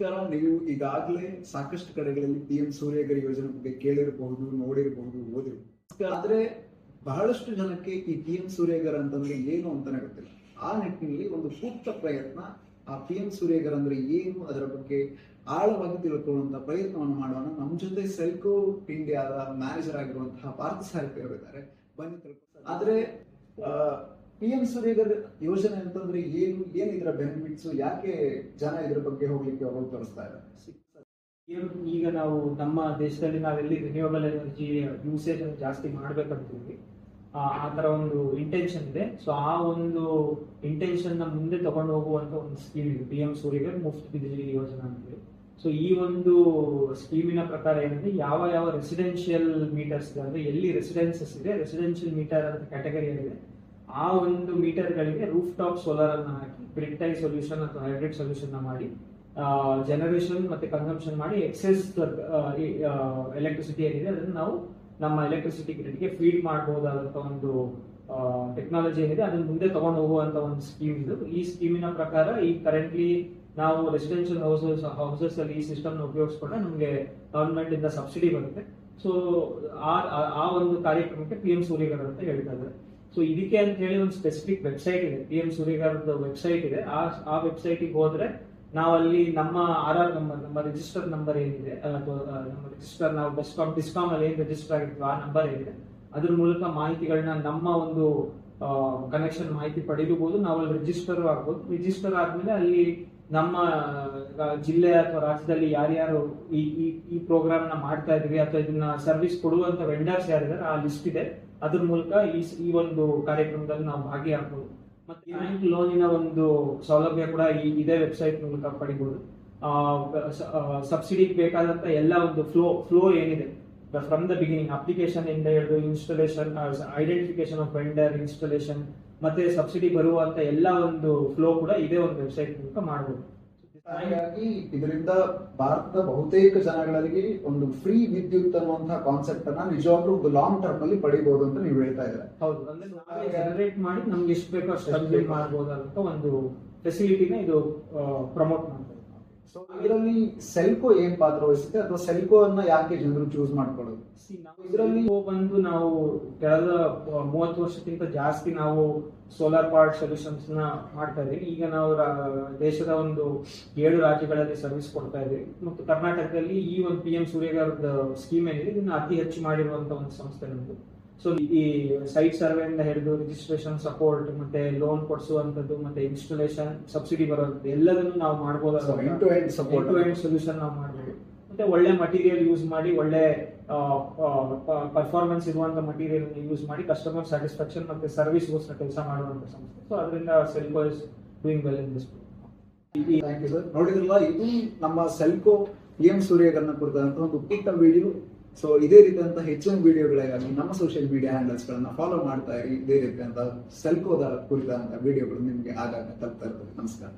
ನಮಸ್ಕಾರ. ನೀವು ಈಗಾಗಲೇ ಸಾಕಷ್ಟು ಕಡೆಗಳಲ್ಲಿ PM ಸೂರ್ಯಘರ್ ಯೋಜನೆ ಬಗ್ಗೆ ಕೇಳಿರಬಹುದು, ನೋಡಿರಬಹುದು, ಓದಿರಬಹುದು. ಆದ್ರೆ ಬಹಳಷ್ಟು ಜನಕ್ಕೆ ಈ PM ಸೂರ್ಯಘರ್ ಅಂತಂದ್ರೆ ಏನು ಅಂತಾನೆ ಗೊತ್ತಿಲ್ಲ. ಆ ನಿಟ್ಟಿನಲ್ಲಿ ಒಂದು ಪುಟ್ಟ ಪ್ರಯತ್ನ, ಆ PM ಸೂರ್ಯಘರ್ ಅಂದ್ರೆ ಏನು, ಅದರ ಬಗ್ಗೆ ಆಳವಾಗಿ ತಿಳ್ಕೊಳ್ಳುವಂತ ಪ್ರಯತ್ನವನ್ನು ಮಾಡೋಣ. ನಮ್ಮ ಜೊತೆ ಸೆಲ್ಕೋ ಇಂಡಿಯಾದ ಮ್ಯಾನೇಜರ್ ಆಗಿರುವಂತಹ ಪಾರ್ಥ ಸಾರಥಿ ಅವರಿದ್ದಾರೆ. ಬನ್ನಿ ತಿಳ್ಕೊಳ್ಳೋಣ. ಆದ್ರೆ PM ಸೂರ್ಯಘರ್ ಯೋಜನೆ ಅಂತಂದ್ರೆ ಏನು ಇದರ ಬೆನಿಫಿಟ್ಸ್, ಯಾಕೆ ಜನ ಇದರ ಬಗ್ಗೆ ಹೋಗ್ಲಿಕ್ಕೆ ಒಲವು ತೋರಿಸ್ತಾ ಇದ್ದಾರೆ? ಈಗ ನಾವು ನಮ್ಮ ದೇಶದಲ್ಲಿ ನಾವೆಲ್ಲಿ ರಿನ್ಯೂವಬಲ್ ಎನರ್ಜಿ ಯೂಸೇಜ್ ಜಾಸ್ತಿ ಮಾಡ್ಬೇಕಂತೀವಿ, ಆ ತರ ಒಂದು ಇಂಟೆನ್ಷನ್ ಇದೆ. ಸೊ ಆ ಒಂದು ಇಂಟೆನ್ಷನ್ ನ ಮುಂದೆ ತಗೊಂಡು ಹೋಗುವಂತ ಒಂದು ಸ್ಕೀಮ್ ಇದೆ PM ಸೂರ್ಯಘರ್ ಮುಫ್ತ್ ಬಿಜ್ಲಿ ಯೋಜನಾ ಅಂತೇಳಿ. ಸೊ ಈ ಒಂದು ಸ್ಕೀಮಿನ ಪ್ರಕಾರ ಏನಂದ್ರೆ ಯಾವ ರೆಸಿಡೆನ್ಷಿಯಲ್ ಮೀಟರ್ಸ್ ಅಂದ್ರೆ ಎಲ್ಲಿ ರೆಸಿಡೆನ್ಸಸ್ ಇದೆ, ರೆಸಿಡೆನ್ಷಿಯಲ್ ಮೀಟರ್ ಅಂತ ಕ್ಯಾಟಗರಿ ಇದೆ, ಆ ಒಂದು ಮೀಟರ್ಗಳಿಗೆ ರೂಫ್ ಟಾಪ್ ಸೋಲಾರ್ ಅನ್ನು ಹಾಕಿ ಗ್ರಿಡ್ ಟೈ ಸೊಲ್ಯೂಷನ್ ಅಥವಾ ಹೈಬ್ರಿಡ್ ಸೊಲ್ಯೂಷನ್ ಮಾಡಿ ಜನರೇಷನ್ ಮತ್ತೆ ಕನ್ಸಂಪ್ಷನ್ ಮಾಡಿ ಎಕ್ಸೆಸ್ ಎಲೆಕ್ಟ್ರಿಸಿಟಿ ಏನಿದೆ ಅದನ್ನು ನಾವು ನಮ್ಮ ಎಲೆಕ್ಟ್ರಿಸಿಟಿ ಗ್ರಿಡ್ಗೆ ಫೀಡ್ ಮಾಡಬಹುದಾದಂತ ಒಂದು ಟೆಕ್ನಾಲಜಿ ಏನಿದೆ ಅದನ್ನ ಮುಂದೆ ತಗೊಂಡು ಹೋಗುವಂತ ಒಂದು ಸ್ಕೀಮ್ ಇದು. ಈ ಸ್ಕೀಮಿನ ಪ್ರಕಾರ ಈ ಕರೆಂಟ್ಲಿ ನಾವು ರೆಸಿಡೆನ್ಷಿಯಲ್ ಹೌಸಸ್ ಅಲ್ಲಿ ಈ ಸಿಸ್ಟಮ್ ಉಪಯೋಗಿಸ್ಕೊಂಡ್ರೆ ನಮಗೆ ಗವರ್ಮೆಂಟ್ ಇಂದ ಸಬ್ಸಿಡಿ ಬರುತ್ತೆ. ಸೊ ಆ ಒಂದು ಕಾರ್ಯಕ್ರಮಕ್ಕೆ PM ಸೂರ್ಯಘರ್ ಅಂತ ಹೇಳ್ತಾ ಇದ್ದಾರೆ. ಸೊ ಇದಕ್ಕೆ ಅಂತ ಹೇಳಿ ಒಂದು ಸ್ಪೆಸಿಫಿಕ್ ವೆಬ್ಸೈಟ್ ಇದೆ, PM ಸೂರ್ಯಘರ್ದ ವೆಬ್ಸೈಟ್ ಇದೆ. ಆ ವೆಬ್ಸೈಟಿಗೆ ಹೋದ್ರೆ ನಾವಲ್ಲಿ ನಮ್ಮ RR ನಂಬರ್, ನಮ್ಮ ರಿಜಿಸ್ಟರ್ ನಂಬರ್ ಏನಿದೆ ಅಥವಾ ನಮ್ಮ ರಿಜಿಸ್ಟರ್ ನಾವು ಡಿಸ್ಕಾಮ್ ಅಲ್ಲಿ ಏನ್ ರಿಜಿಸ್ಟರ್ ಆಗಿರ್ತೀವಿ ಆ ನಂಬರ್ ಏನಿದೆ ಅದ್ರ ಮೂಲಕ ಮಾಹಿತಿಗಳನ್ನ ನಮ್ಮ ಒಂದು ಕನೆಕ್ಷನ್ ಮಾಹಿತಿ ಪಡೆಯಬಹುದು. ನಾವು ಅಲ್ಲಿ ರಿಜಿಸ್ಟರ್ ಆಗ್ಬೋದು. ರಿಜಿಸ್ಟರ್ ಆದ್ಮೇಲೆ ಅಲ್ಲಿ ನಮ್ಮ ಜಿಲ್ಲೆ ಅಥವಾ ರಾಜ್ಯದಲ್ಲಿ ಯಾರ್ಯಾರು ಈ ಪ್ರೋಗ್ರಾಮ್ ನ ಮಾಡ್ತಾ ಇದ್ವಿ ಅಥವಾ ಇದನ್ನ ಸರ್ವಿಸ್ ಕೊಡುವಂತ ವೆಂಡರ್ಸ್ ಯಾರಿದ್ದಾರೆ ಆ ಲಿಸ್ಟ್ ಇದೆ. ಅದ್ರ ಮೂಲಕ ಈ ಒಂದು ಕಾರ್ಯಕ್ರಮದಲ್ಲಿ ನಾವು ಭಾಗಿಯಾಗಬಹುದು. ಮತ್ತೆ ಬ್ಯಾಂಕ್ ಲೋನಿನ ಒಂದು ಸೌಲಭ್ಯ ಕೂಡ ಇದೇ ವೆಬ್ಸೈಟ್ ಮೂಲಕ ಪಡಿಬಹುದು. ಸಬ್ಸಿಡಿ ಬೇಕಾದಂತ ಎಲ್ಲ ಒಂದು ಫ್ಲೋ ಏನಿದೆ ಫ್ರಮ್ ದ ಬಿಗಿನಿಂಗ್, ಅಪ್ಲಿಕೇಶನ್ ಇಂದ ಹಿಡಿದು installation, identification of vendor, installation ಮತ್ತೆ ಸಬ್ಸಿಡಿ ಬರುವಂತ ಎಲ್ಲ ಒಂದು ಫ್ಲೋ ಕೂಡ ಇದೇ ಒಂದು ವೆಬ್ಸೈಟ್ ಮೂಲಕ ಮಾಡಬಹುದು. ಹಾಗಾಗಿ ಇದರಿಂದ ಭಾರತದ ಬಹುತೇಕ ಜನಗಳಿಗೆ ಒಂದು ಫ್ರೀ ವಿದ್ಯುತ್ ಅನ್ನುವಂತಹ ಕಾನ್ಸೆಪ್ಟ್ ಅನ್ನ ನಿಜವಾಗ್ಲೂ ಒಂದು ಲಾಂಗ್ ಟರ್ಮ್ ಅಲ್ಲಿ ಪಡಿಬಹುದು ಅಂತ ನೀವು ಹೇಳ್ತಾ ಇದ್ದಾರೆ. ಹೌದು, ಅಂದ್ರೆ ನಾವೇ ಜನರೇಟ್ ಮಾಡಿ ನಮ್ಗೆ ಎಷ್ಟು ಬೇಕೋ ಅಷ್ಟು ಕನ್ಸ್ಯೂಮ್ ಮಾಡಬಹುದಂತ ಒಂದು ಫೆಸಿಲಿಟಿನ ಇದು ಪ್ರಮೋಟ್ ಮಾಡ್ತಾರೆ. ಸೊ ಇದರಲ್ಲಿ ಸೆಲ್ಕೋ ಏನ್ ಪಾತ್ರ ವಹಿಸುತ್ತೆ ಅಥವಾ ಸೆಲ್ಕೋ ಅನ್ನ ಯಾಕೆ ಜನರು ಚೂಸ್ ಮಾಡ್ಕೊಳ್ಳೋದು? ಇದರಲ್ಲಿ ಬಂದು ನಾವು ಕಳೆದ 30 ವರ್ಷಕ್ಕಿಂತ ಜಾಸ್ತಿ ನಾವು ಸೋಲಾರ್ ಪವರ್ಡ್ ಸೊಲ್ಯೂಷನ್ಸ್ ನ ಮಾಡ್ತಾ ಇದೀವಿ. ಈಗ ನಾವು ದೇಶದ ಒಂದು 7 ರಾಜ್ಯಗಳಲ್ಲಿ ಸರ್ವಿಸ್ ಕೊಡ್ತಾ ಇದೀವಿ ಮತ್ತು ಕರ್ನಾಟಕದಲ್ಲಿ ಈ ಒಂದು PM ಸೂರ್ಯಘರ್ ಸ್ಕೀಮ್ ಏನಿದೆ ಇದನ್ನ ಅತಿ ಹೆಚ್ಚು ಮಾಡಿರುವಂತ ಒಂದು ಸಂಸ್ಥೆ ನಮ್ದು. ಸೊ ಈ ಸೈಟ್ ಸರ್ವೆ ಇಂದ ಹಿಡಿದು ರಿಜಿಸ್ಟ್ರೇಷನ್ ಸಪೋರ್ಟ್ ಮತ್ತೆ ಲೋನ್ ಕೊಡಿಸುವಂತದ್ದು ಮತ್ತೆ ಇನ್ಸ್ಟಾಲೇಷನ್ ಸಬ್ಸಿಡಿ ಬರೋದು ಎಲ್ಲದನ್ನು ನಾವು ಮಾಡಬಹುದು. ಎಂಡ್ ಟು ಎಂಡ್ ಸೊಲ್ಯೂಷನ್ ನಾವು ಮಾಡಬಹುದು. ಮತ್ತೆ ಒಳ್ಳೆ ಮಟೀರಿಯಲ್ ಯೂಸ್ ಮಾಡಿ, ಒಳ್ಳೆ ಪರ್ಫಾರ್ಮೆನ್ಸ್ ಇರುವಂತ ಮಟೀರಿಯಲ್ ಯೂಸ್ ಮಾಡಿ ಕಸ್ಟಮರ್ ಸ್ಯಾಟಿಸ್ಫ್ಯಾಕ್ಷನ್ ಮತ್ತೆ ಸರ್ವಿಸ್ ಗೋಸ್ಕರ ಕೆಲಸ ಮಾಡುವಂತ ಸಂಸ್ಥೆ. ಸೊ ಅದರಿಂದ Selco is doing well in this. Thank you sir. ನೋಡಿದ್ರಲ್ಲ, ಇದು ನಮ್ಮ ಸೆಲ್ಕೋ PM ಸೂರ್ಯಘರ್ನ ಕುರಿತಂತ ಒಂದು ಪುಟ್ಟ ವಿಡಿಯೋ. ಸೊ ಇದೇ ರೀತಿಯಂತ ಹೆಚ್ಚಿನ ವಿಡಿಯೋಗಳಿಗಾಗಿ ನಮ್ಮ ಸೋಷಿಯಲ್ ಮೀಡಿಯಾ ಹ್ಯಾಂಡಲ್ಸ್ ಗಳನ್ನ ಫಾಲೋ ಮಾಡ್ತಾ ಇರಿ. ಇದೇ ರೀತಿಯಂತ ಸೆಲ್ಕೋದ ಕುರಿತಂತ ವಿಡಿಯೋಗಳು ನಿಮ್ಗೆ ಆಗಾಗ ತಲುಪ್ತಾ ಇರ್ತದೆ. ನಮಸ್ಕಾರ.